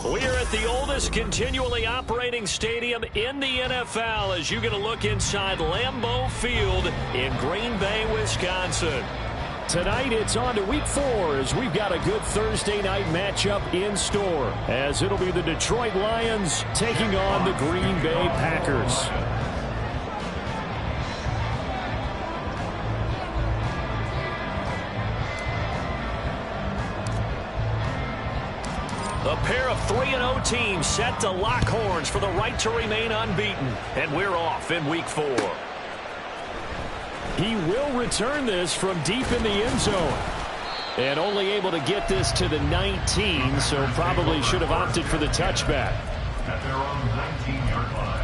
We're at the oldest continually operating stadium in the NFL as you get a look inside Lambeau Field in Green Bay, Wisconsin. Tonight it's on to Week 4 as we've got a good Thursday night matchup in store, as it'll be the Detroit Lions taking on the Green Bay Packers. A pair of 3-0 teams set to lock horns for the right to remain unbeaten. And we're off in Week 4. He will return this from deep in the end zone. And only able to get this to the 19, so probably should have opted for the touchback. At their own 19-yard line.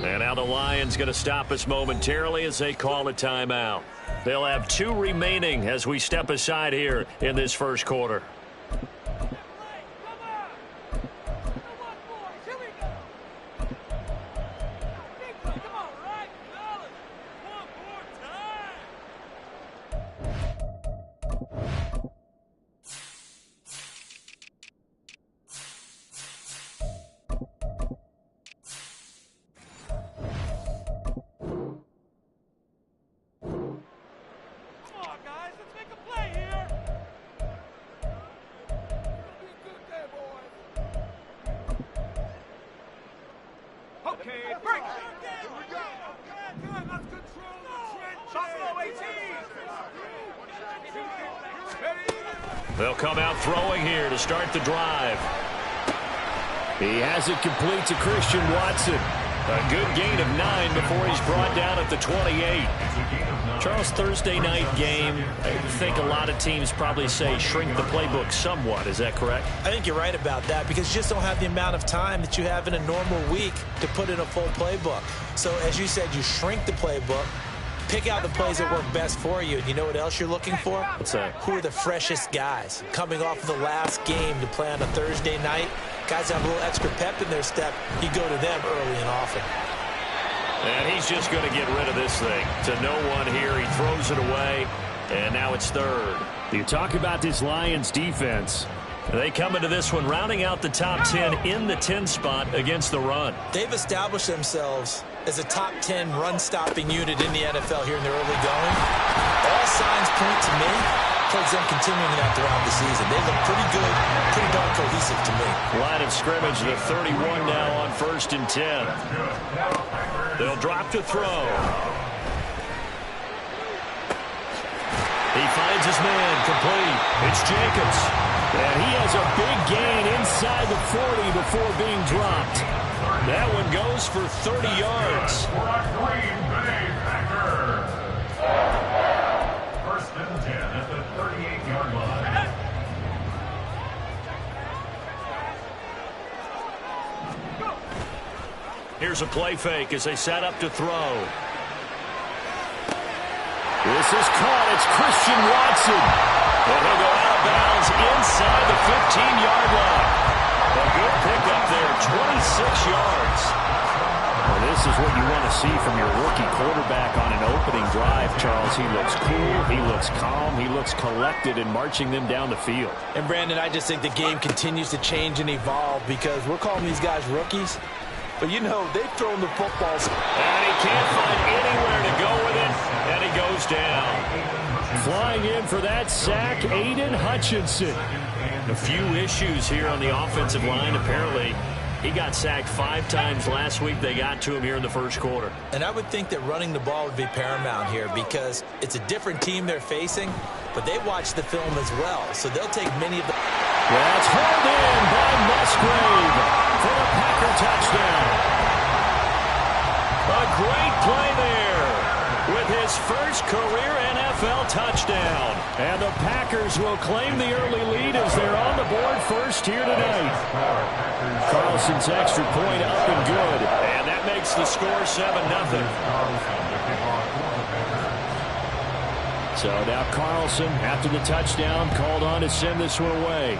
And now the Lions going to stop us momentarily as they call a timeout. They'll have 2 remaining as we step aside here in this first quarter. They'll come out throwing here to start the drive. He has it complete to Christian Watson. A good gain of 9 before he's brought down at the 28. Charles, Thursday night game, I think a lot of teams probably say shrink the playbook somewhat. Is that correct? I think you're right about that because you just don't have the amount of time that you have in a normal week to put in a full playbook. So as you said, you shrink the playbook. Pick out the plays that work best for you. And you know what else you're looking for? What's that? Who are the freshest guys? Coming off of the last game to play on a Thursday night, guys have a little extra pep in their step. You go to them early and often. And he's just going to get rid of this thing. To no one here. He throws it away, and now it's third. You talk about this Lions defense. They come into this one rounding out the top 10 in the 10 spot against the run. They've established themselves as a top 10 run-stopping unit in the NFL here in their early going. All signs point to me towards them continuing that throughout the season. They look pretty good, pretty darn cohesive to me. Line of scrimmage, the 31 now on 1st and 10. They'll drop to throw. He finds his man complete. It's Jacobs. And he has a big gain inside the 40 before being dropped. That one goes for 30 yards. First and 10 at the 38-yard line. Here's a play fake as they set up to throw. This is caught. It's Christian Watson. And he'll go out of bounds inside the 15-yard line. A good pickup there, 26 yards. Well, this is what you want to see from your rookie quarterback on an opening drive, Charles. He looks cool, he looks calm, he looks collected in marching them down the field. And, Brandon, I just think the game continues to change and evolve because we're calling these guys rookies. But, you know, they've thrown the footballs. And he can't find anywhere to go with it, and he goes down. Flying in for that sack, Aiden Hutchinson. A few issues here on the offensive line. Apparently, he got sacked 5 times last week. They got to him here in the first quarter. And I would think that running the ball would be paramount here because it's a different team they're facing, but they watch the film as well. So they'll take many of the... That's hauled in by Musgrave for the Packer touchdown. A great play there with his first career NFL touchdown. And the Packers will claim the early lead as they're on the board first here tonight. Carlson's extra point up and good. And that makes the score 7-0. So now Carlson, after the touchdown, called on to send this one away.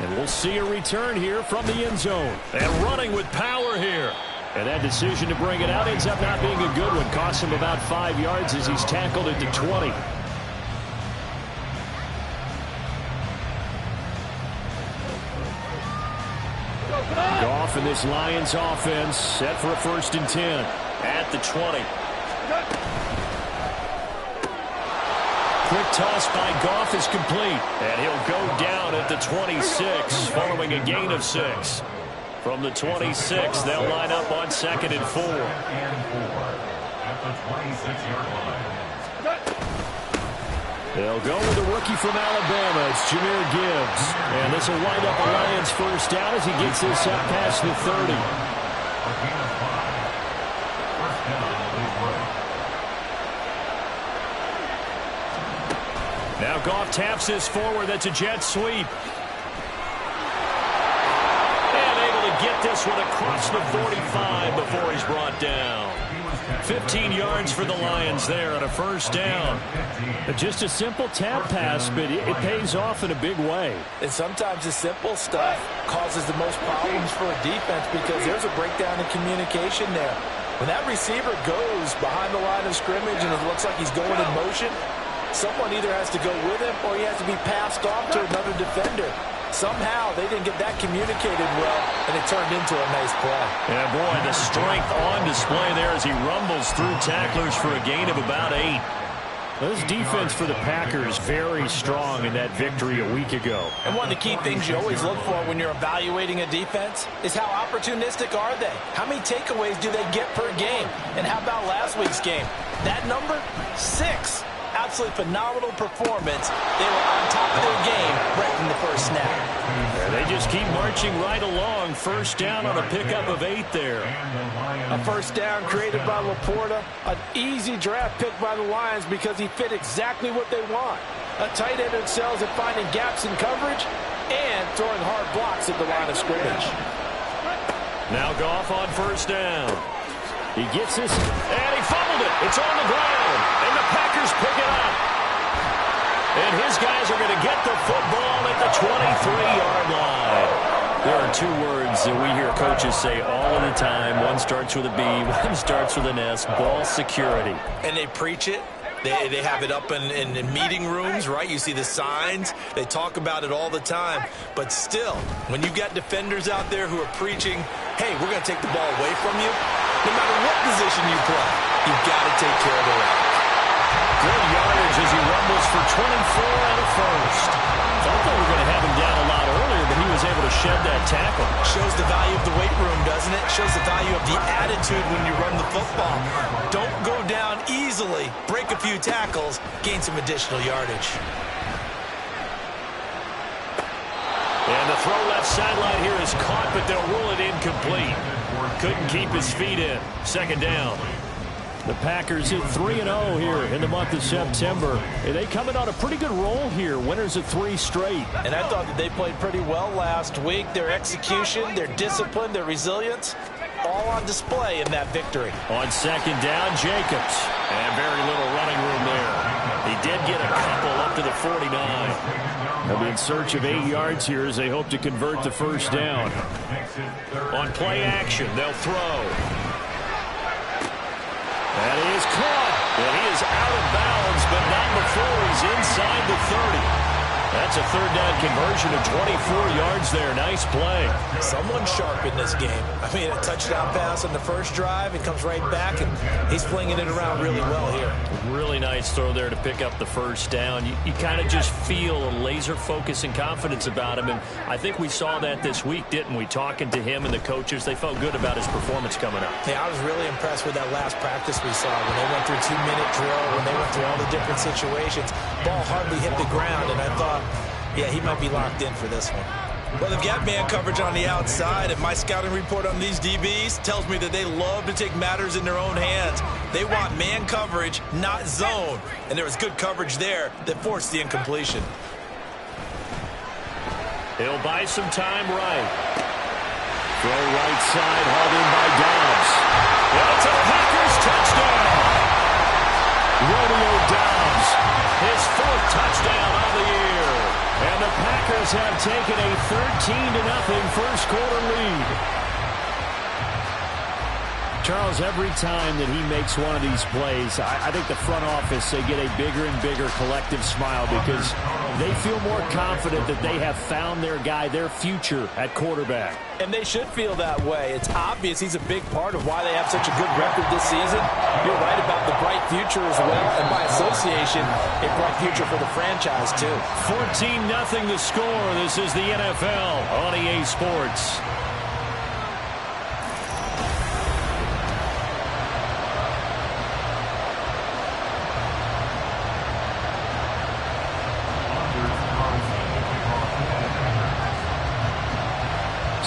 And we'll see a return here from the end zone. And running with power here. And that decision to bring it out ends up not being a good one. Costs him about 5 yards as he's tackled at the 20. Goff and this Lions offense set for a 1st and 10. At the 20. Quick toss by Goff is complete. And he'll go down at the 26 following a gain of 6. From the 26, they'll line up on 2nd and 4. At the 26-yard line. They'll go with the rookie from Alabama. It's Jahmyr Gibbs. And this will wind up a Lions 1st down as he gets this up past the 30. Now Goff taps this forward. That's a jet sweep. And able to get this one across the 45 before he's brought down. 15 yards for the Lions there on a 1st down. Just a simple tap pass, but it pays off in a big way. And sometimes the simple stuff causes the most problems for a defense because there's a breakdown in communication there. When that receiver goes behind the line of scrimmage and it looks like he's going in motion, someone either has to go with him or he has to be passed off to another defender. Somehow they didn't get that communicated well, and it turned into a nice play. Yeah, boy, the strength on display there as he rumbles through tacklers for a gain of about 8. This defense for the Packers very strong in that victory a week ago. And one of the key things you always look for when you're evaluating a defense is how opportunistic are they? How many takeaways do they get per game? And how about last week's game? That number? 6. Absolutely phenomenal performance. They were on top of their game right from the first snap. Yeah, they just keep marching right along. 1st down on a pickup of 8 there. A 1st down created by Laporta. An easy draft pick by the Lions because he fit exactly what they want. A tight end excels at finding gaps in coverage and throwing hard blocks at the line of scrimmage. Now Goff on 1st down. He gets this, and he fumbled it. It's on the ground, and the Packers pick it up. And his guys are going to get the football at the 23-yard line. There are 2 words that we hear coaches say all of the time. One starts with a B, one starts with an S, ball security. And they preach it. They have it up in meeting rooms, right? You see the signs. They talk about it all the time. But still, when you've got defenders out there who are preaching, hey, we're going to take the ball away from you, no matter what position you play, you've got to take care of the rock. Good yardage as he rumbles for 24 and a 1st. Thought they were going to have him down a lot earlier, but he was able to shed that tackle. Shows the value of the weight room, doesn't it? Shows the value of the attitude when you run the football. Don't go down easily. Break a few tackles. Gain some additional yardage. And the throw left sideline here is caught, but they'll rule it incomplete. Couldn't keep his feet in. 2nd down. The Packers hit 3-0 here in the month of September. And they coming on a pretty good roll here. Winners of 3 straight. And I thought that they played pretty well last week. Their execution, their discipline, their resilience, all on display in that victory. On 2nd down, Jacobs. And very little running room there. He did get a couple up to the 49. They'll be in search of 8 yards here as they hope to convert the 1st down. On play action, they'll throw. And he is caught. And he is out of bounds, but not before he's inside the 30. That's a 3rd down conversion of 24 yards there. Nice play. Someone sharp in this game. I mean, a touchdown pass on the first drive. It comes right back, and he's flinging it around really well here. Really nice throw there to pick up the 1st down. You kind of just feel a laser focus and confidence about him, and I think we saw that this week, didn't we? Talking to him and the coaches, they felt good about his performance coming up. Yeah, I was really impressed with that last practice we saw when they went through 2-minute drill, when they went through all the different situations. Ball hardly hit the ground, and I thought, yeah, he might be locked in for this one. Well, they've got man coverage on the outside, and my scouting report on these DBs tells me that they love to take matters in their own hands. They want man coverage, not zone. And there was good coverage there that forced the incompletion. He'll buy some time right. Throw right side, hauled in by Dobbs. That's a Packers touchdown. Romeo Dobbs, his 4th touchdown of the year. And the Packers Packers have taken a 13-0 first quarter lead. Charles, every time that he makes one of these plays, I think the front office, they get a bigger and bigger collective smile because they feel more confident that they have found their guy, their future at quarterback. And they should feel that way. It's obvious he's a big part of why they have such a good record this season. You're right about the bright future as well, and by association, a bright future for the franchise too. 14-0 the score. This is the NFL on EA Sports.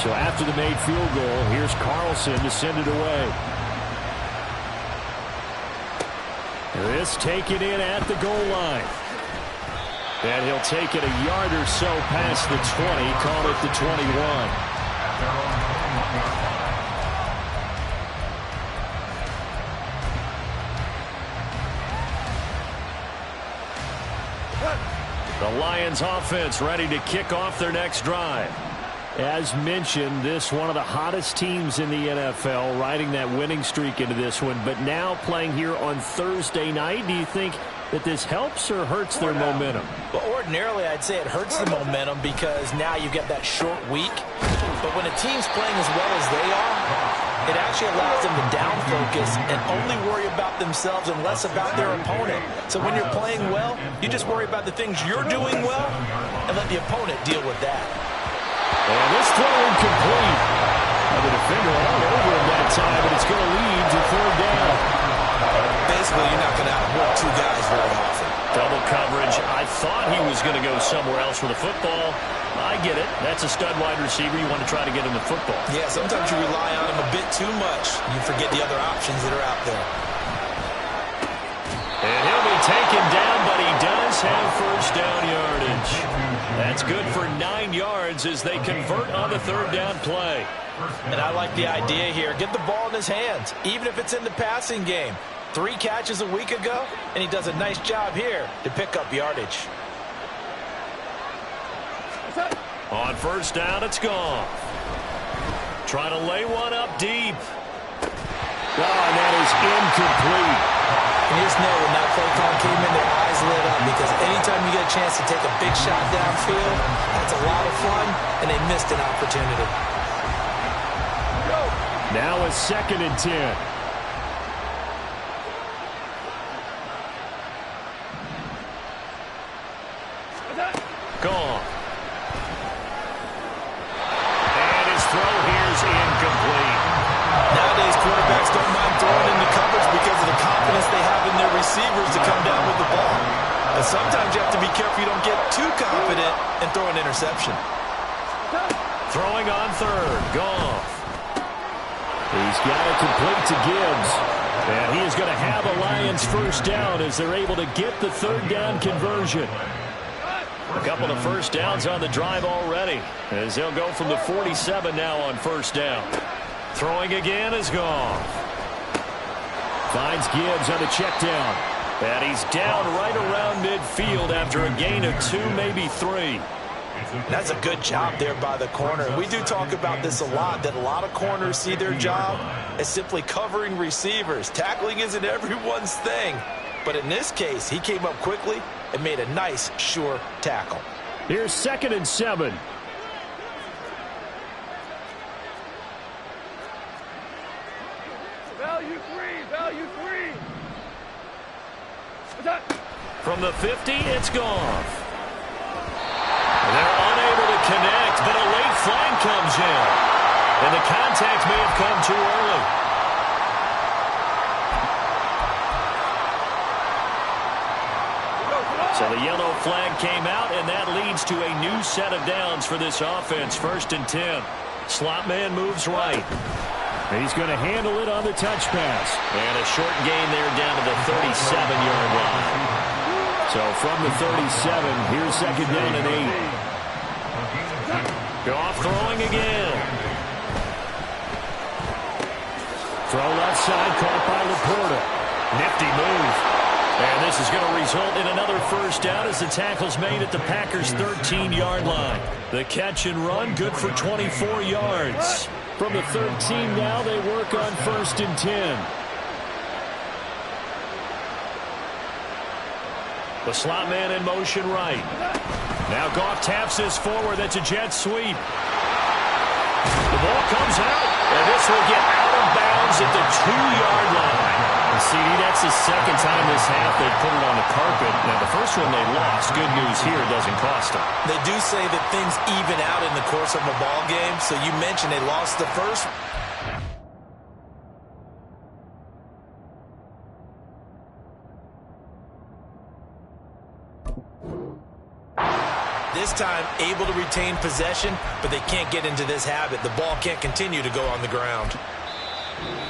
So after the made field goal, here's Carlson to send it away. This taken in at the goal line. And he'll take it a yard or so past the 20, call it the 21. The Lions offense ready to kick off their next drive. As mentioned, this one of the hottest teams in the NFL, riding that winning streak into this one, but now playing here on Thursday night. Do you think that this helps or hurts their momentum? Well, ordinarily, I'd say it hurts the momentum because now you get that short week. But when a team's playing as well as they are, it actually allows them to down focus and only worry about themselves and less about their opponent. So when you're playing well, you just worry about the things you're doing well and let the opponent deal with that. And this throw incomplete. The defender all over him that time, but it's going to lead to third down. Basically, you're not going to outwork two guys very often. Double coverage. I thought he was going to go somewhere else for the football. I get it. That's a stud wide receiver. You want to try to get him the football. Yeah, sometimes you rely on him a bit too much. You forget the other options that are out there. And he'll be taken down, but he does have first down yardage. That's good for 9 yards as they convert on the third down play. And I like the idea here. Get the ball in his hands, even if it's in the passing game. 3 catches a week ago, and he does a nice job here to pick up yardage. On first down, it's gone. Trying to lay one up deep. Oh, and that is incomplete. And you just know when that play call came in, their eyes lit up because anytime you get a chance to take a big shot downfield, that's a lot of fun, and they missed an opportunity. Now a 2nd and 10. Gone. And his throw here's incomplete. Nowadays, quarterbacks don't mind throwing into coverage because of the confidence they have in their receivers to come down with the ball. But sometimes you have to be careful you don't get too confident and throw an interception. Throwing on third. Goff. He's got it complete to Gibbs. And he is going to have a Lions first down as they're able to get the third down conversion. A couple of first downs on the drive already as they'll go from the 47 now on first down. Throwing again is Goff. Finds Gibbs on the check down. And he's down right around midfield after a gain of 2, maybe 3. That's a good job there by the corner. We do talk about this a lot, that a lot of corners see their job as simply covering receivers. Tackling isn't everyone's thing. But in this case, he came up quickly and made a nice, sure tackle. Here's 2nd and 7. Value three. From the 50, it's Goff. They're unable to connect, but a late flag comes in. And the contact may have come too early. So the yellow flag came out, and that leads to a new set of downs for this offense. 1st and 10. Slot man moves right. He's going to handle it on the touch pass. And a short gain there down to the 37-yard line. So from the 37, here's 2nd down and 8. Goff throwing again. Throw left side, caught by Laporta. Nifty move. And this is going to result in another first down as the tackle's made at the Packers' 13-yard line. The catch and run, good for 24 yards. From the 13 now, they work on 1st and 10. The slot man in motion right. Now Goff taps this forward. That's a jet sweep. The ball comes out, and this will get out of bounds at the 2-yard line. And CD, that's the second time this half they've put it on the carpet. Now, the first one they lost. Good news here, it doesn't cost them. They do say that things even out in the course of a ball game. So you mentioned they lost the first. This time, able to retain possession, but they can't get into this habit. The ball can't continue to go on the ground.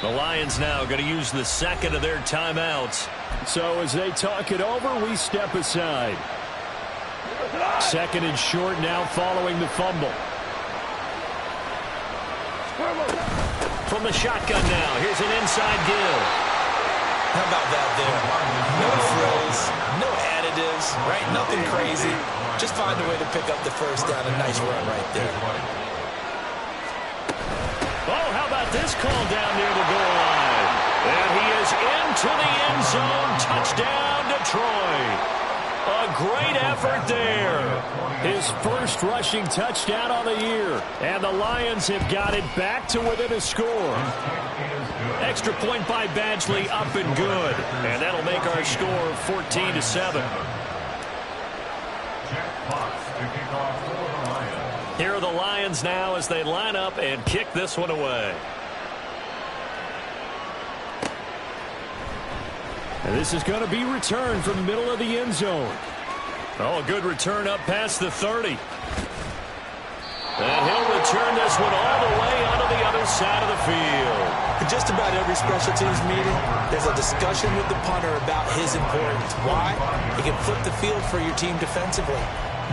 The Lions now going to use the second of their timeouts. So as they talk it over, we step aside. 2nd and short now following the fumble. From the shotgun now, here's an inside give. How about that there? No frills, no additives, right? Nothing crazy. Just find a way to pick up the first down. A nice run right there. Oh, how about this call down near the goal line? And he is into the end zone. Touchdown, Detroit. A great effort there. His first rushing touchdown on the year. And the Lions have got it back to within a score. Extra point by Badgley, up and good. And that'll make our score 14-7. Here are the Lions now as they line up and kick this one away. And this is going to be returned from the middle of the end zone. Oh, a good return up past the 30. And he'll return this one all the way onto the other side of the field. In just about every special teams meeting, there's a discussion with the punter about his importance. Why? He can flip the field for your team defensively,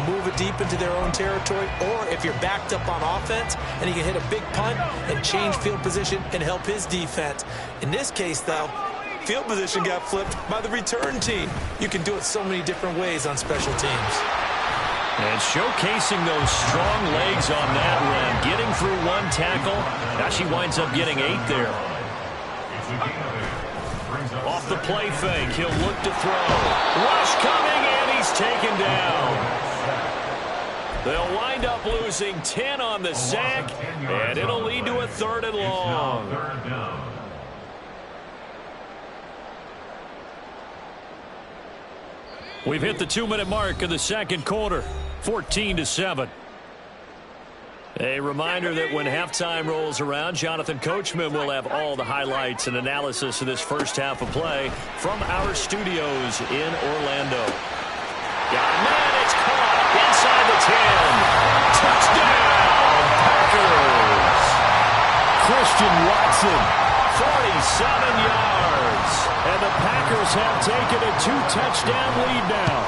move it deep into their own territory, or if you're backed up on offense, and he can hit a big punt and change field position and help his defense. In this case, though, field position got flipped by the return team. You can do it so many different ways on special teams. And showcasing those strong legs on that run, getting through one tackle. Now she winds up getting 8 there. Off the play fake, he'll look to throw. Rush coming, and he's taken down. They'll wind up losing 10 on the sack, and it'll lead to a 3rd and long. We've hit the 2-minute mark of the second quarter, 14-7. A reminder that when halftime rolls around, Jonathan Coachman will have all the highlights and analysis of this first half of play from our studios in Orlando. Got a man, it's caught inside the 10. Touchdown, Packers! Christian Watson, 47 yards. And the Packers have taken a 2-touchdown lead now.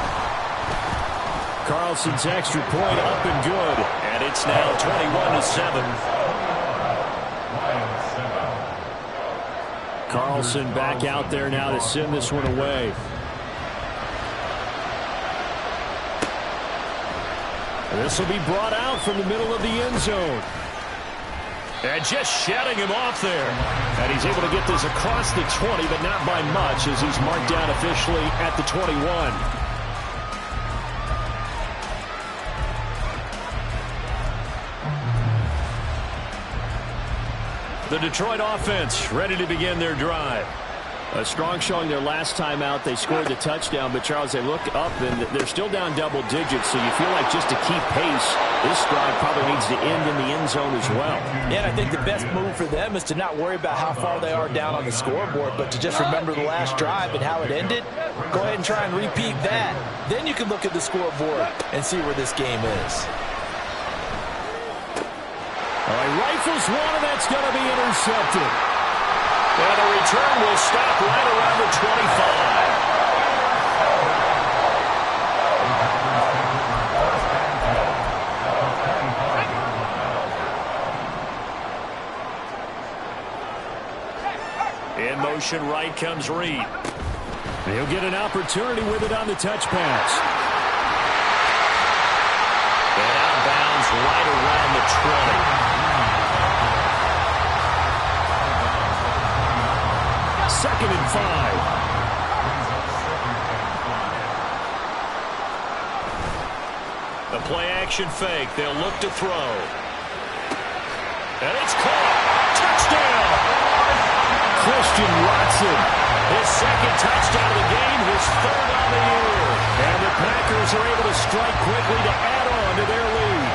Carlson's extra point up and good. And it's now 21-7. Carlson back out there now to send this one away. This will be brought out from the middle of the end zone. And just shedding him off there. And he's able to get this across the 20, but not by much as he's marked down officially at the 21. The Detroit offense ready to begin their drive. A strong showing their last time out. They scored the touchdown, but Charles, they look up and they're still down double digits, so you feel like just to keep pace, this drive probably needs to end in the end zone as well. Yeah, and I think the best move for them is to not worry about how far they are down on the scoreboard, but to just remember the last drive and how it ended. Go ahead and try and repeat that. Then you can look at the scoreboard and see where this game is. All right, rifles one, and that's going to be intercepted. And the return will stop right around the 25. In motion right comes Reed. He'll get an opportunity with it on the touch pass. And out of bounds right around the 20. Second and 5. A play-action fake. They'll look to throw. And it's caught. Touchdown! Christian Watson. His second touchdown of the game, his third on the year. And the Packers are able to strike quickly to add on to their lead.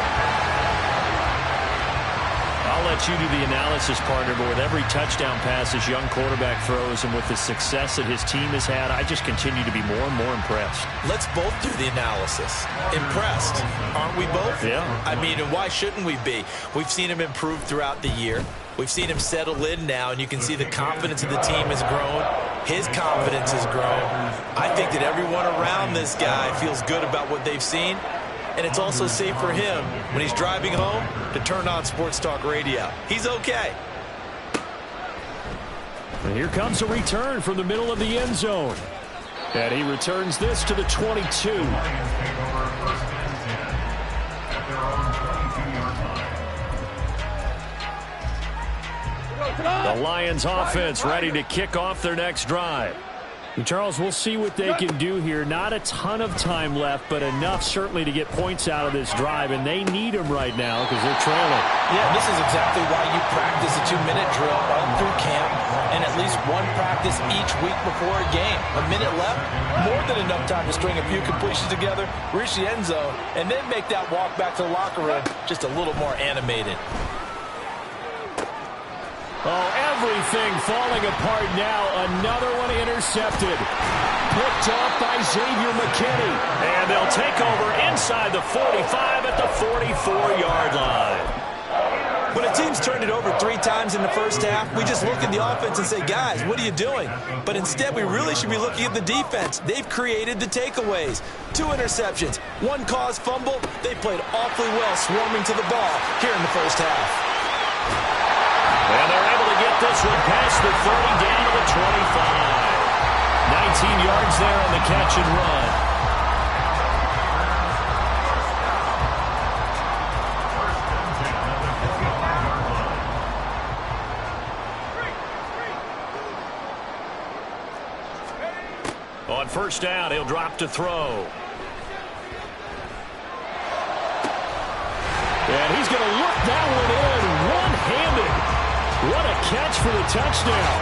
I'll let you do the analysis, partner, but with every touchdown pass this young quarterback throws and with the success that his team has had, I just continue to be more and more impressed. Let's both do the analysis. Impressed, aren't we both? Yeah. I mean, and why shouldn't we be? We've seen him improve throughout the year. We've seen him settle in now, and you can see the confidence of the team has grown. His confidence has grown. I think that everyone around this guy feels good about what they've seen. And it's also safe for him when he's driving home to turn on Sports Talk Radio. He's okay. And here comes a return from the middle of the end zone. And he returns this to the 22. The Lions offense ready to kick off their next drive. And Charles, we'll see what they can do here. Not a ton of time left, but enough certainly to get points out of this drive, and they need them right now because they're trailing. Yeah, this is exactly why you practice a 2-minute drill all through camp and at least one practice each week before a game. A minute left, more than enough time to string a few completions together, reach the end zone, and then make that walk back to the locker room just a little more animated. Oh, everything falling apart now. Another one intercepted. Picked off by Xavier McKinney. And they'll take over inside the 45 at the 44-yard line. When a team's turned it over 3 times in the first half, we just look at the offense and say, guys, what are you doing? But instead, we really should be looking at the defense. They've created the takeaways. 2 interceptions, 1 caused fumble. They played awfully well swarming to the ball here in the first half. And they're able to get this one past the 30 down to the 25. 19 yards there on the catch and run. On first down, he'll drop to throw. And he's going to look that one in one-handed. What a catch for the touchdown.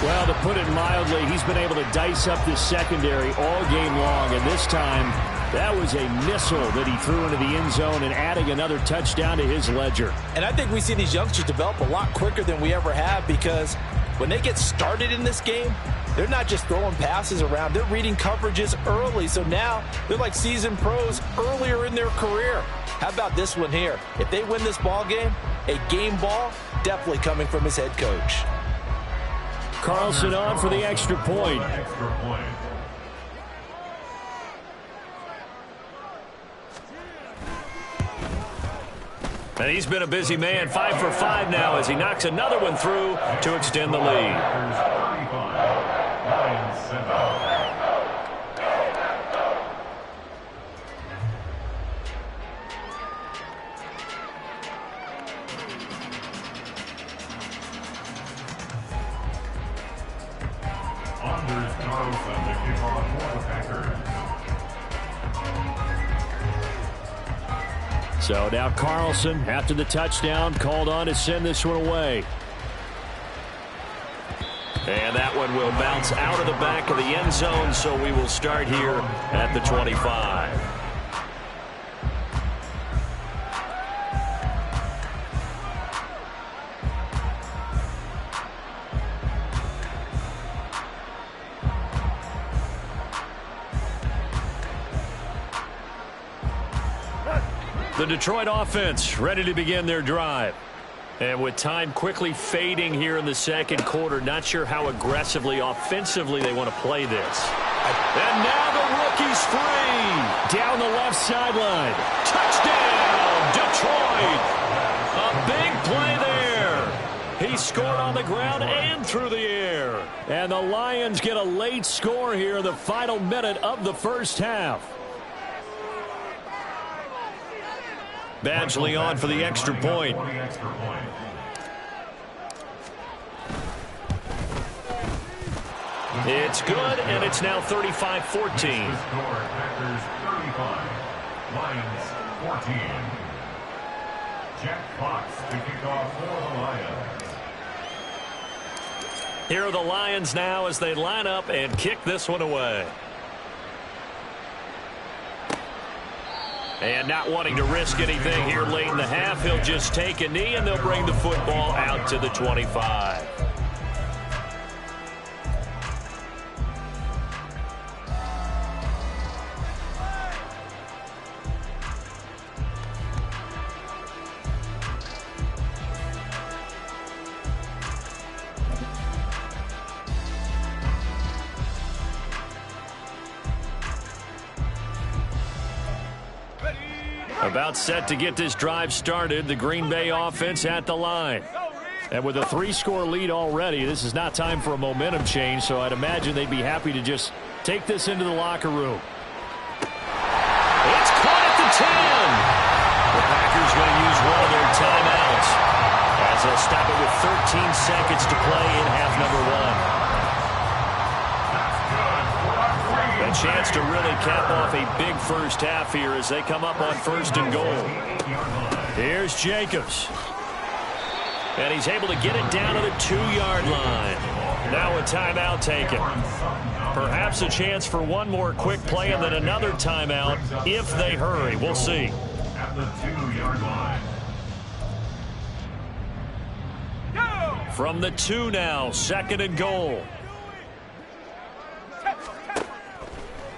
Well, to put it mildly, he's been able to dice up this secondary all game long, and this time that was a missile that he threw into the end zone and adding another touchdown to his ledger. And I think we see these youngsters develop a lot quicker than we ever have because when they get started in this game, they're not just throwing passes around. They're reading coverages early. So now they're like seasoned pros earlier in their career. How about this one here? If they win this ball game, a game ball definitely coming from his head coach. Carlson on for the extra point. And he's been a busy man, 5 for 5 now as he knocks another one through to extend the lead. So now Carlson, after the touchdown, called on to send this one away. And that one will bounce out of the back of the end zone, so we will start here at the 25. The Detroit offense ready to begin their drive. And with time quickly fading here in the second quarter, not sure how aggressively, offensively they want to play this. And now the rookie's free. Down the left sideline. Touchdown, Detroit. A big play there. He He scored on the ground and through the air. And the Lions get a late score here in the final minute of the first half. Badgley on for the extra point. It's good, and it's now 35-14. Packers 35, Lions 14. Jack Fox to kick off for the Lions. Here are the Lions now as they line up and kick this one away. And not wanting to risk anything here late in the half, he'll just take a knee, and they'll bring the football out to the 25. About set to get this drive started, the Green Bay offense at the line. And with a 3-score lead already, this is not time for a momentum change, so I'd imagine they'd be happy to just take this into the locker room. It's caught at the 10. The Packers going to use one of their timeouts as they'll stop it with 13 seconds to play in half number 1. A chance to really cap off a big first half here as they come up on 1st and goal. Here's Jacobs. And he's able to get it down to the 2-yard line. Now a timeout taken. Perhaps a chance for one more quick play and then another timeout if they hurry. We'll see. At the 2-yard line. From the 2 now, 2nd and goal.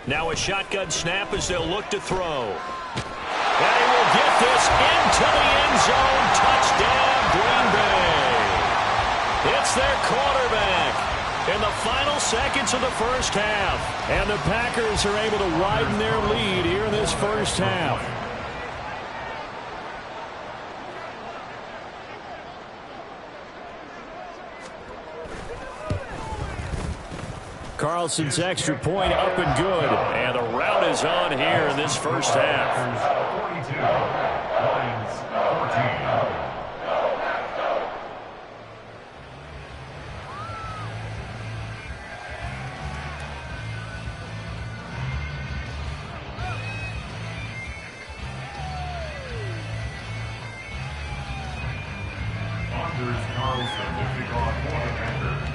Now a shotgun snap as they'll look to throw. And he will get this into the end zone. Touchdown, Green Bay. It's their quarterback in the final seconds of the first half. And the Packers are able to widen their lead here in this first half. Carlson's extra point up and good. And the route is on here in this first half. 42, Lions 14. Carlson to kick off for the Packers.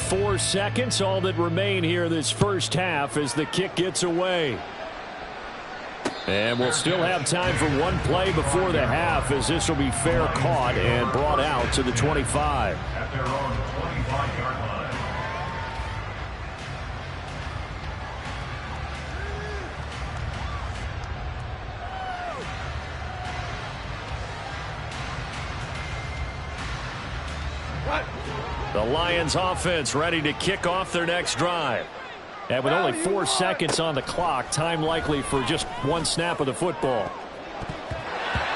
4 seconds, all that remain here this first half as the kick gets away. And we'll still have time for one play before the half as this will be fair caught and brought out to the 25. At their own 25-yard line. The Lions offense ready to kick off their next drive. And with only 4 seconds on the clock, time likely for just one snap of the football.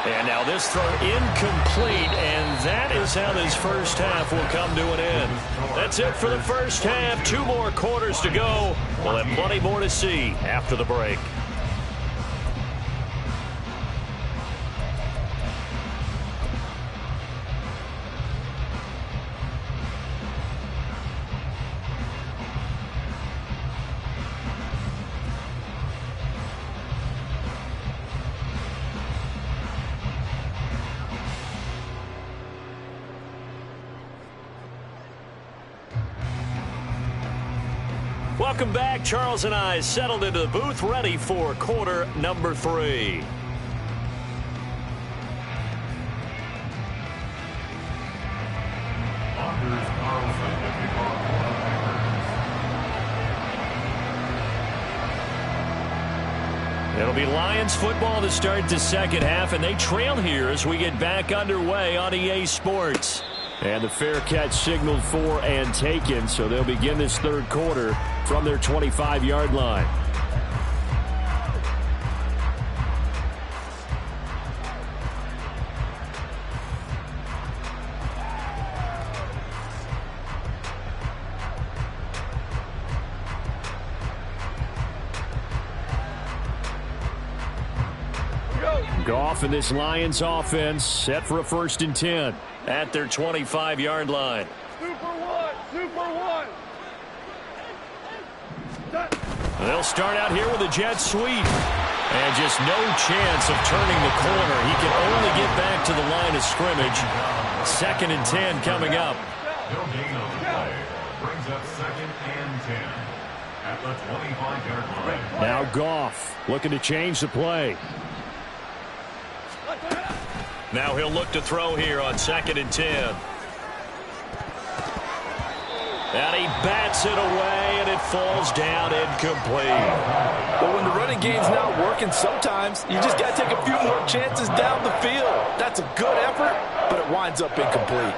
And now this throw incomplete, and that is how this first half will come to an end. That's it for the first half. 2 more quarters to go. We'll have plenty more to see after the break. Welcome back. Charles and I settled into the booth, ready for quarter number 3. It'll be Lions football to start the second half, and they trail here as we get back underway on EA Sports. And the fair catch signaled for and taken, so they'll begin this third quarter from their 25-yard line. Goff and this Lions offense set for a 1st and 10 at their 25-yard line. Super one, super one. They'll start out here with a jet sweep. And just no chance of turning the corner. He can only get back to the line of scrimmage. 2nd and 10 coming up. No gain on the play. Brings up 2nd and 10 at the 25-yard line. Now Goff looking to change the play. Now he'll look to throw here on 2nd and 10. And he bats it away, and it falls down incomplete. But when the running game's not working, sometimes you just got to take a few more chances down the field. That's a good effort, but it winds up incomplete.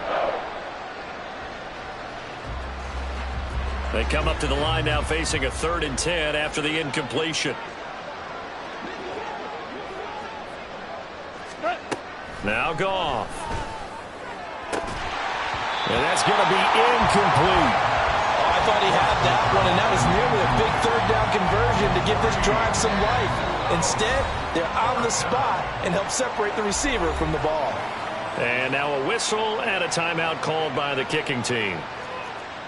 They come up to the line now facing a 3rd and 10 after the incompletion. Now Goff. And that's going to be incomplete. Oh, I thought he had that one, and that was nearly a big 3rd down conversion to give this drive some life. Instead, they're on the spot and help separate the receiver from the ball. And now a whistle and a timeout called by the kicking team.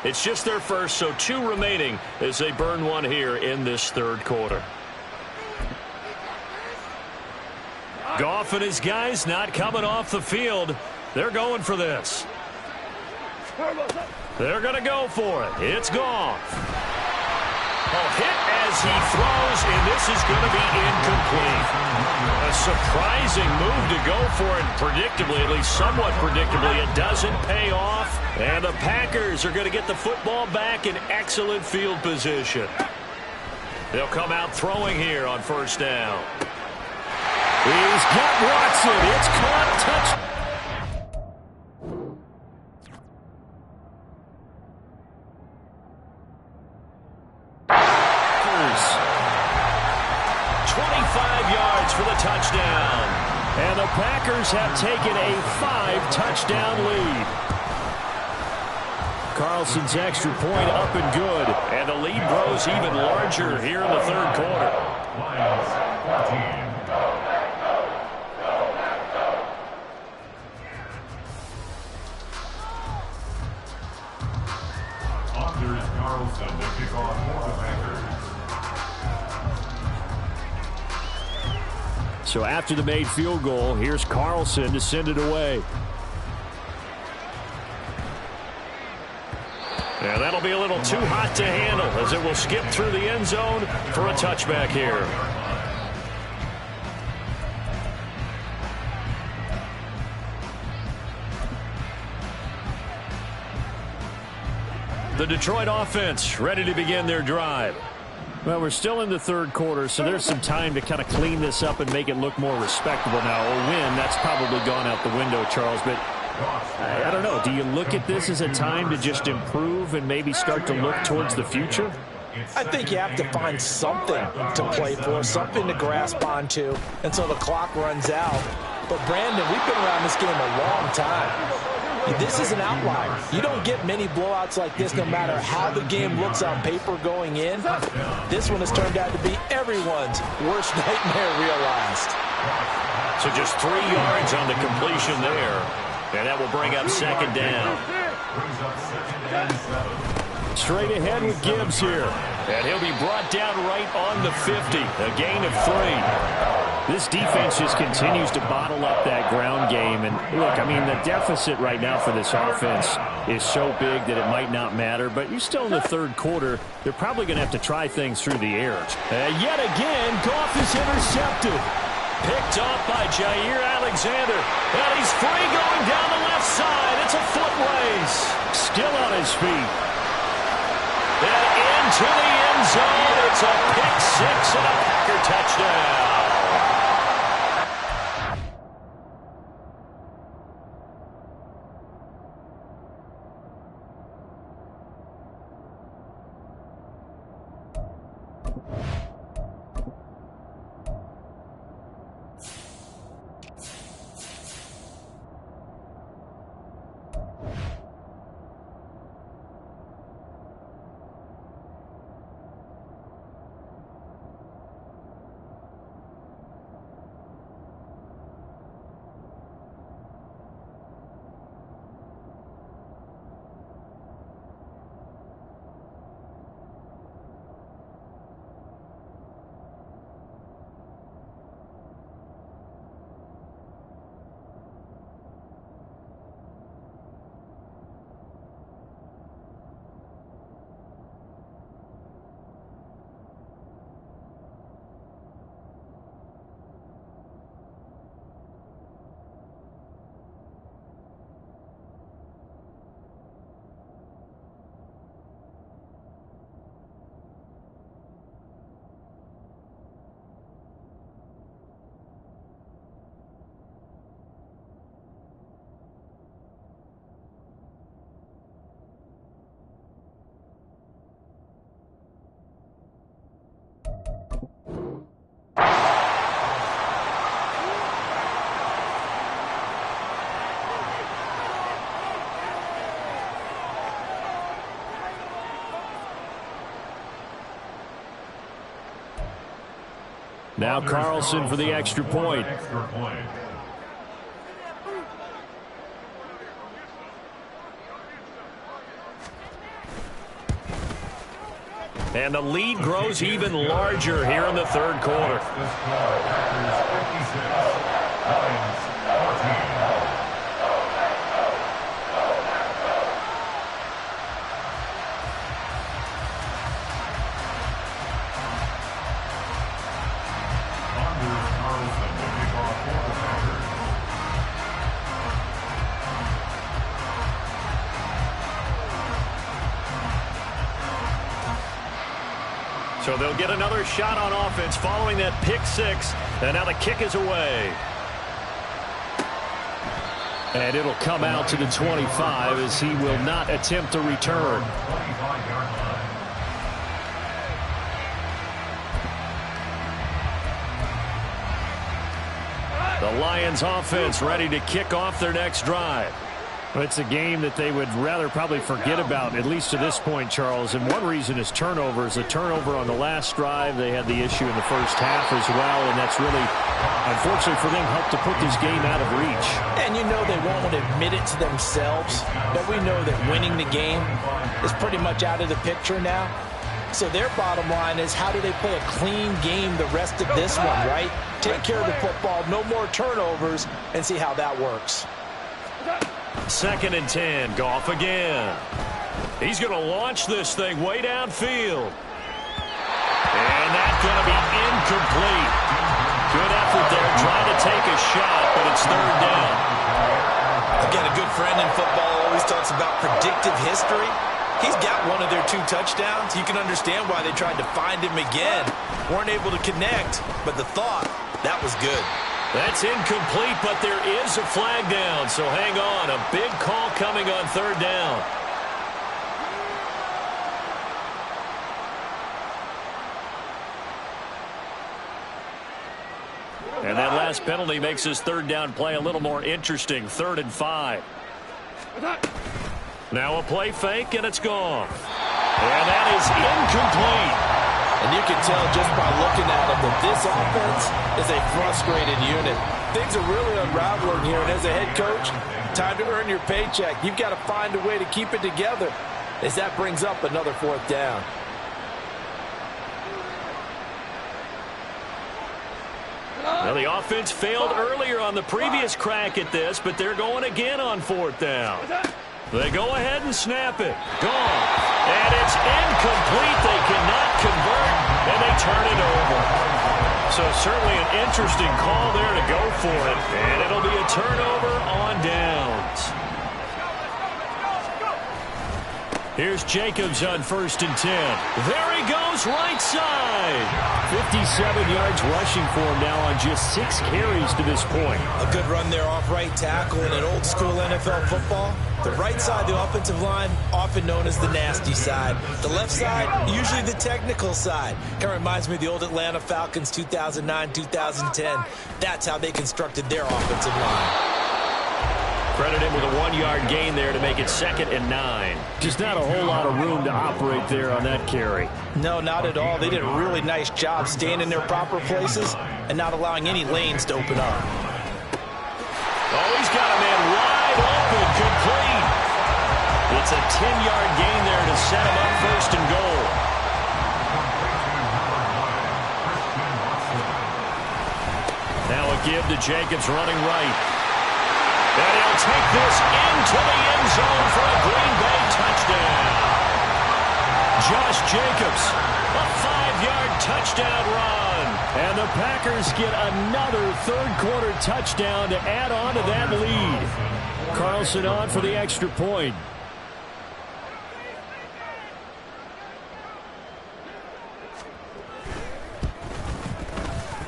It's just their first, so 2 remaining as they burn one here in this 3rd quarter. Goff and his guys not coming off the field. They're going for this. They're going to go for it. It's Goff. A hit as he throws, and this is going to be incomplete. A surprising move to go for it. Predictably, at least somewhat predictably, it doesn't pay off. And the Packers are going to get the football back in excellent field position. They'll come out throwing here on 1st down. He's got Watson. It's caught. Touch. For the touchdown. And the Packers have taken a 5-touchdown lead. Carlson's extra point up and good. And the lead grows even larger here in the 3rd quarter. Lions 14. Anders Carlson to kick off for the Packers. So after the made field goal, here's Carlson to send it away. Yeah, that'll be a little too hot to handle as it will skip through the end zone for a touchback here. The Detroit offense ready to begin their drive. Well, we're still in the 3rd quarter, so there's some time to kind of clean this up and make it look more respectable now. A win, that's probably gone out the window, Charles, but I don't know. Do you look at this as a time to just improve and maybe start to look towards the future? I think you have to find something to play for, something to grasp onto until the clock runs out. But, Brandon, we've been around this game a long time. This is an outlier. You don't get many blowouts like this no matter how the game looks on paper going in. This one has turned out to be everyone's worst nightmare realized. So just 3 yards on the completion there. And that will bring up 2nd down. Straight ahead with Gibbs here. And he'll be brought down right on the 50. A gain of 3. This defense just continues to bottle up that ground game. And, look, I mean, the deficit right now for this offense is so big that it might not matter. But you're still in the 3rd quarter. They're probably going to have to try things through the air. And yet again, Goff is intercepted. Picked off by Jair Alexander. And he's free going down the left side. It's a foot race. Still on his feet. And into the end zone. It's a pick 6 and a Packer touchdown. Now Carlson for the extra point. And the lead grows even larger here in the third quarter. So they'll get another shot on offense following that pick six. And now the kick is away. And it'll come out to the 25 as he will not attempt to return. The Lions offense ready to kick off their next drive. It's a game that they would rather probably forget about, at least to this point, Charles. And one reason is turnovers. A turnover on the last drive. They had the issue in the first half as well, and that's really, unfortunately for them, helped to put this game out of reach. And you know they won't admit it to themselves, but we know that winning the game is pretty much out of the picture now. So their bottom line is, how do they play a clean game the rest of this one, right? Take care of the football, no more turnovers, and see how that works. 2nd and 10. Goff again. He's going to launch this thing way downfield. And that's going to be incomplete. Good effort there trying to take a shot, but it's 3rd down. Again, a good friend in football always talks about predictive history. He's got one of their 2 touchdowns. You can understand why they tried to find him again. Weren't able to connect, but the thought, that was good. That's incomplete, but there is a flag down, so hang on. A big call coming on 3rd down. And that last penalty makes his 3rd down play a little more interesting. 3rd and 5. Now a play fake, and it's gone. And that is incomplete. And you can tell just by looking at them that this offense is a frustrated unit. Things are really unraveling here, and as a head coach, time to earn your paycheck. You've got to find a way to keep it together as that brings up another 4th down. Well, the offense failed earlier on the previous crack at this, but they're going again on 4th down. They go ahead and snap it. Gone. And it's incomplete. They cannot convert, and they turn it over. So certainly an interesting call there to go for it. And it'll be a turnover on downs. Here's Jacobs on 1st and 10. There he goes, right side. 57 yards rushing for him now on just 6 carries to this point. A good run there off right tackle in an old school NFL football. The right side, the offensive line, often known as the nasty side. The left side, usually the technical side. Kind of reminds me of the old Atlanta Falcons 2009-2010. That's how they constructed their offensive line. Credit him with a 1-yard gain there to make it 2nd and 9. Just not a whole lot of room to operate there on that carry. No, not at all. They did a really nice job staying in their proper places and not allowing any lanes to open up. Oh, he's got a man wide open, complete. It's a 10-yard gain there to set him up 1st and goal. Now a give to Jacobs running right. And he'll take this into the end zone for a Green Bay touchdown. Josh Jacobs, a 5-yard touchdown run. And the Packers get another 3rd quarter touchdown to add on to that lead. Carlson on for the extra point.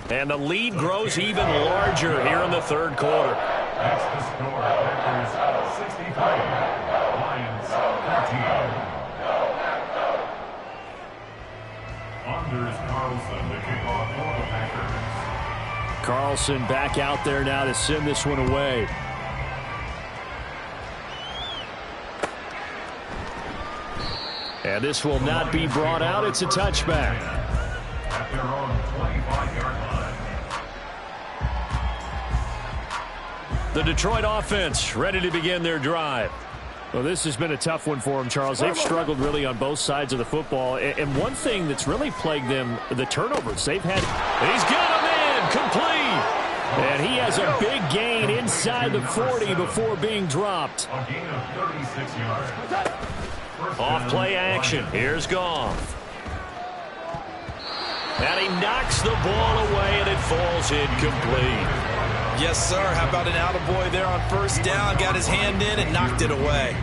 And the lead grows even larger here in the 3rd quarter. That's the score. Packers 63, Lions 14. Anders Carlson to kick off for the Packers. Carlson back out there now to send this one away. And this will not be brought out. It's a touchback. At their own 25-yard line. The Detroit offense ready to begin their drive. Well, this has been a tough one for them, Charles. They've struggled really on both sides of the football. And one thing that's really plagued them, the turnovers. They've had. He's got him in, complete. And he has a big gain inside the 40 before being dropped. A gain of 36 yards. Off play action. Here's Goff. And he knocks the ball away, and it falls incomplete. Yes, sir. How about an attaboy there on first down? Got his hand in and knocked it away.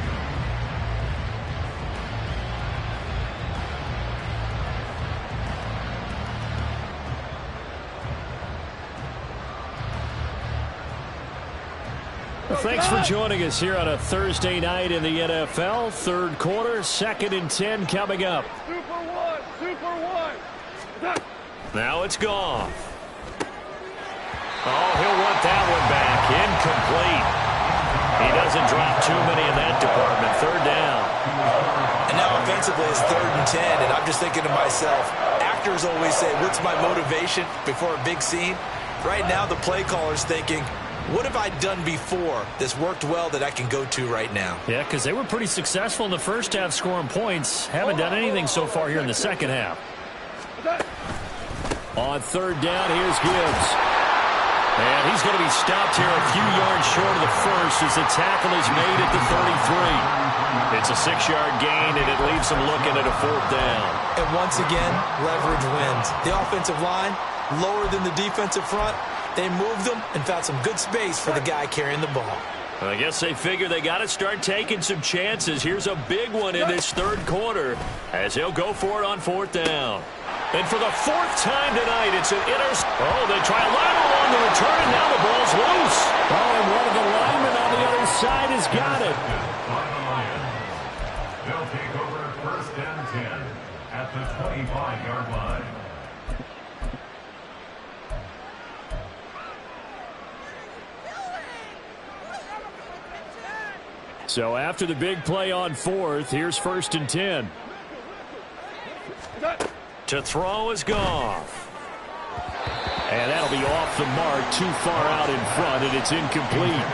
Well, thanks for joining us here on a Thursday night in the NFL. Third quarter, 2nd and 10 coming up. Super one. Now it's Goff. Oh, he'll want that one back. Incomplete. He doesn't drop too many in that department. Third down. And now offensively it's 3rd and 10, and I'm just thinking to myself, actors always say, what's my motivation before a big scene? Right now the play caller's thinking, what have I done before that's worked well that I can go to right now? Yeah, because they were pretty successful in the first half scoring points. Haven't done anything so far here in the second half. On 3rd down, here's Gibbs. And he's going to be stopped here a few yards short of the first as the tackle is made at the 33. It's a 6-yard gain, and it leaves them looking at a 4th down. And once again, leverage wins. The offensive line, lower than the defensive front. They moved them and found some good space for the guy carrying the ball. I guess they figure they got to start taking some chances. Here's a big one in this 3rd quarter as he'll go for it on 4th down. And for the 4th time tonight, it's an Oh, they try a lateral on the return, and now the ball's loose. Oh, and one of the linemen on the other side has got it. They'll take over 1st and 10 at the 25-yard line. So after the big play on 4th, here's 1st and 10. To throw is Goff. And that'll be off the mark, too far out in front, and it's incomplete.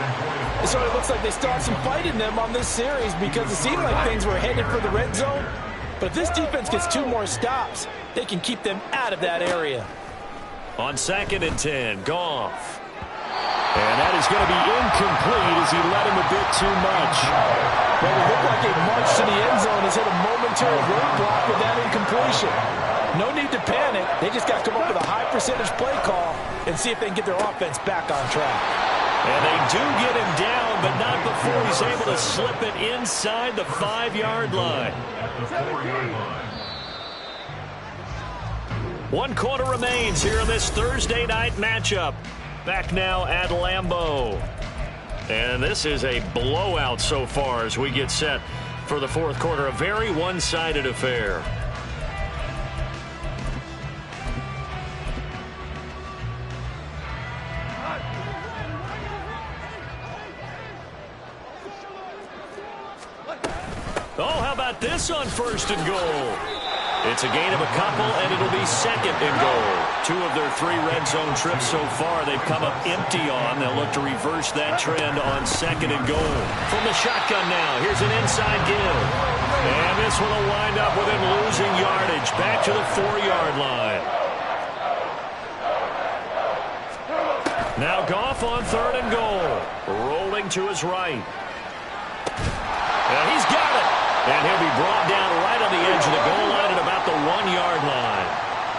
It sort of looks like they start some fight in them on this series because it seemed like things were headed for the red zone. But if this defense gets 2 more stops, they can keep them out of that area. On 2nd and 10, Goff. And that is going to be incomplete as he let him a bit too much. Well, it looked like a march to the end zone has hit a momentary roadblock with that incompletion. No need to panic. They just got to come up with a high-percentage play call and see if they can get their offense back on track. And they do get him down, but not before he's able to slip it inside the 5-yard line. At the 4-yard line. 1 quarter remains here in this Thursday night matchup. Back now at Lambeau. And this is a blowout so far as we get set for the 4th quarter. A very one-sided affair. Oh, how about this on 1st and goal? It's a gain of a couple, and it'll be 2nd and goal. 2 of their 3 red zone trips so far they've come up empty on. They'll look to reverse that trend on 2nd and goal. From the shotgun now, here's an inside give. And this one will wind up with him losing yardage. Back to the 4-yard line. Now Goff on 3rd and goal. Rolling to his right. And he's got it. And he'll be brought down right on the edge of the goal line at about the 1-yard line.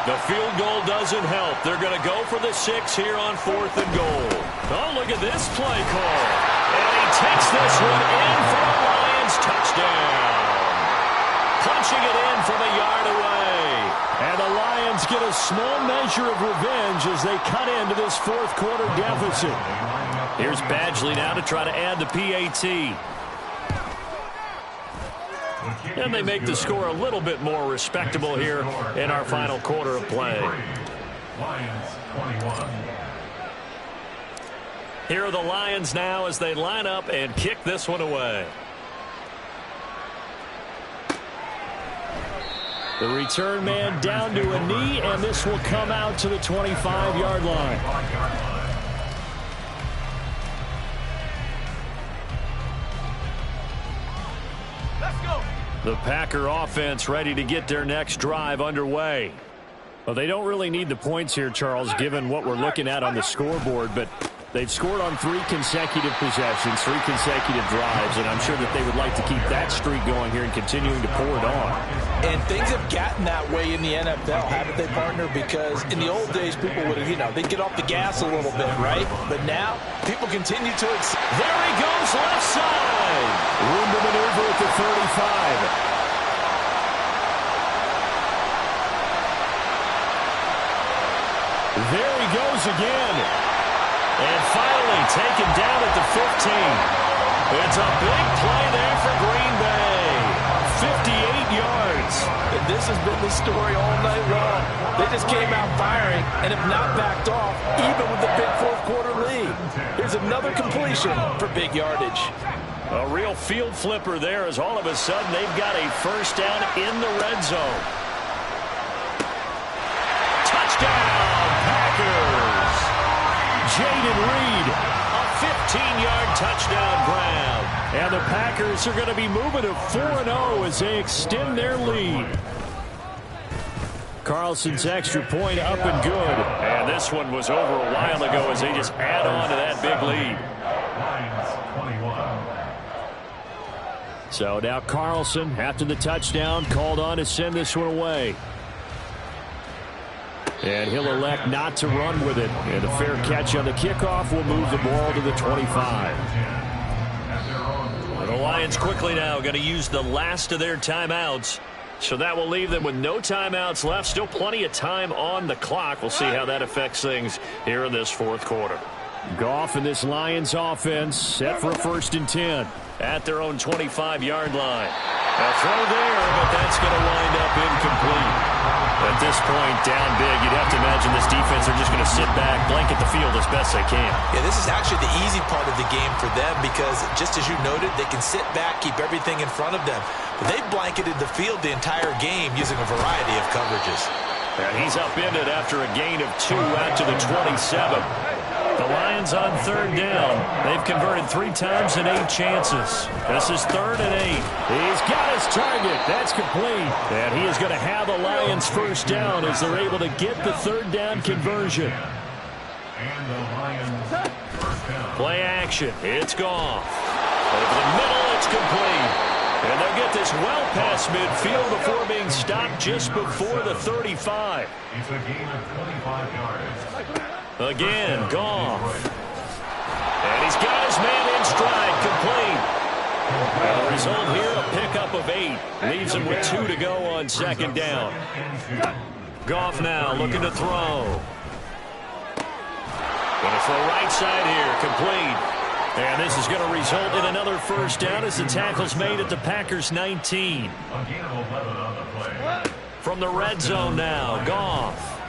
The field goal doesn't help. They're going to go for the 6 here on 4th and goal. Oh, look at this play call. And he takes this one in for a Lions touchdown. Punching it in from a yard away. And the Lions get a small measure of revenge as they cut into this 4th quarter deficit. Here's Badgley now to try to add the PAT. And they make the score a little bit more respectable here in our final quarter of play. Lions 21. Here are the Lions now as they line up and kick this one away. The return man down to a knee, and this will come out to the 25-yard line. The Packer offense ready to get their next drive underway. Well, they don't really need the points here, Charles, given what we're looking at on the scoreboard, but they've scored on 3 consecutive possessions, 3 consecutive drives, and I'm sure that they would like to keep that streak going here and continuing to pour it on. And things have gotten that way in the NFL, haven't they, partner? Because in the old days, people would have, they'd get off the gas a little bit, right? But now, people continue to... There he goes, left side. Room to maneuver at the 35. There he goes again. And finally taken down at the 15. It's a big play there for Green Bay. 58 yards. And this has been the story all night long. They just came out firing and have not backed off, even with the big fourth-quarter lead. Here's another completion for big yardage. A real field flipper there as all of a sudden they've got a first down in the red zone. Touchdown, Packers. Jaden Reed, a 15-yard touchdown grab. And the Packers are going to be moving to 4-0 as they extend their lead. Carlson's extra point up and good. And this one was over a while ago as they just add on to that big lead. So now Carlson, after the touchdown, called on to send this one away. And he'll elect not to run with it. And a fair catch on the kickoff will move the ball to the 25. The Lions quickly now going to use the last of their timeouts. So that will leave them with no timeouts left. Still plenty of time on the clock. We'll see how that affects things here in this fourth quarter. Goff and this Lions offense set for a 1st and 10. At their own 25-yard line. A throw there, but that's going to wind up incomplete. At this point, down big, you'd have to imagine this defense are just going to sit back, blanket the field as best they can. Yeah, this is actually the easy part of the game for them because, just as you noted, they can sit back, keep everything in front of them. But they've blanketed the field the entire game using a variety of coverages. And he's upended after a gain of 2 out to the 27. The Lions on 3rd down. They've converted 3 times in 8 chances. This is 3rd and 8. He's got his target. That's complete. And he is going to have the Lions first down as they're able to get the 3rd down conversion. And the Lions first down. Play action. It's gone. Over the middle, it's complete. And they'll get this well past midfield before being stopped just before the 35. It's a gain of 25 yards. Again, Goff. And he's got his man in stride, complete. And the result here, a pickup of 8. Leaves him with 2 to go on 2nd down. Goff now looking to throw. Going to throw right side here, complete. And this is going to result in another first down as the tackle's made at the Packers 19. A gain of 11 on the play. From the red zone now, Goff.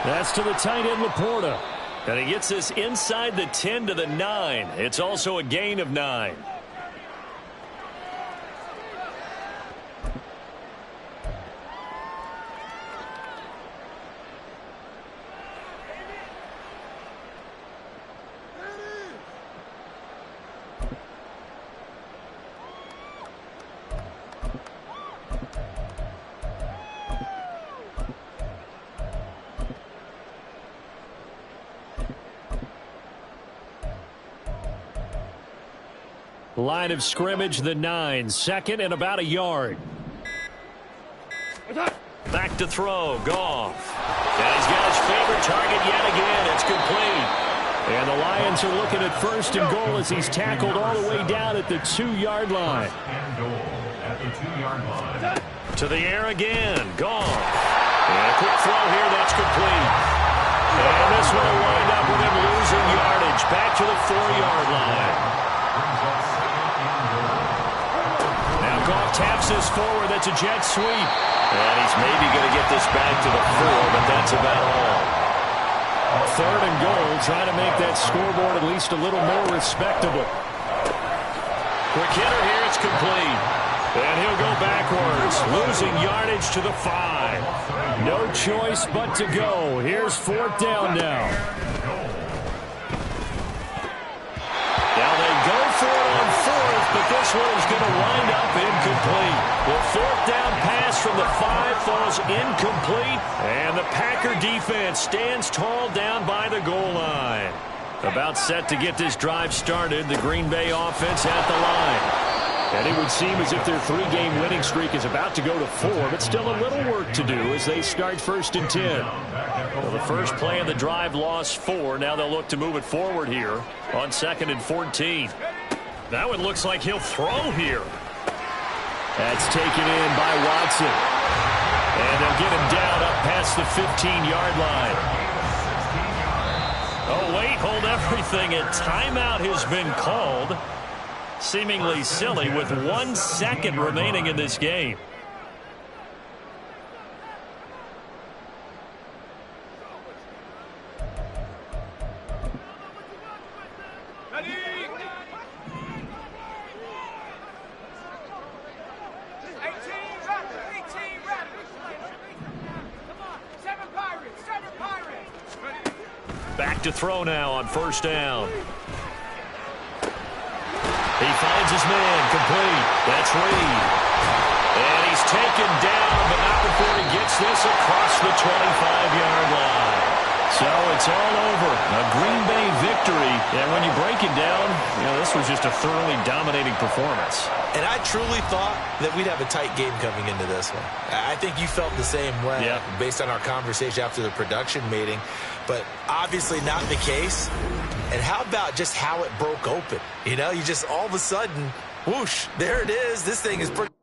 That's to the tight end, Laporta. And he gets this inside the 10 to the 9. It's also a gain of 9. Line of scrimmage, the 9. 2nd and about a yard. Back to throw, Goff. And he's got his favorite target yet again. It's complete. And the Lions are looking at 1st and goal as he's tackled all the way down at the 2-yard line. And goal at the 2-yard line. To the air again, Goff. And a quick throw here, that's complete. And this one will wind up with him losing yardage. Back to the 4-yard line. Goff taps this forward. That's a jet sweep. And he's maybe going to get this back to the 4, but that's about all. 3rd and goal, trying to make that scoreboard at least a little more respectable. Quick hitter here. It's complete. And he'll go backwards, losing yardage to the 5. No choice but to go. Here's 4th down now. Now they go for it on 4th, but this this one is going to wind up incomplete. The fourth down pass from the 5 falls incomplete, and the Packer defense stands tall down by the goal line. About set to get this drive started, the Green Bay offense at the line. And it would seem as if their 3-game winning streak is about to go to 4, but still a little work to do as they start 1st and 10. Well, the first play of the drive lost 4. Now they'll look to move it forward here on 2nd and 14. Now it looks like he'll throw here. That's taken in by Watson. And they'll get him down up past the 15-yard line. Oh, wait, hold everything. A timeout has been called. Seemingly silly with 1 second remaining in this game. Back to throw now on 1st down. He finds his man, complete. That's Reed. And he's taken down, but not before he gets this across the 25-yard line. So it's all over. A Green Bay victory. And when you break it down, this was just a thoroughly dominating performance. And I truly thought that we'd have a tight game coming into this one. I think you felt the same way based on our conversation after the production meeting. But obviously not the case. And how about just how it broke open? You just all of a sudden, whoosh, there it is. This thing is pretty...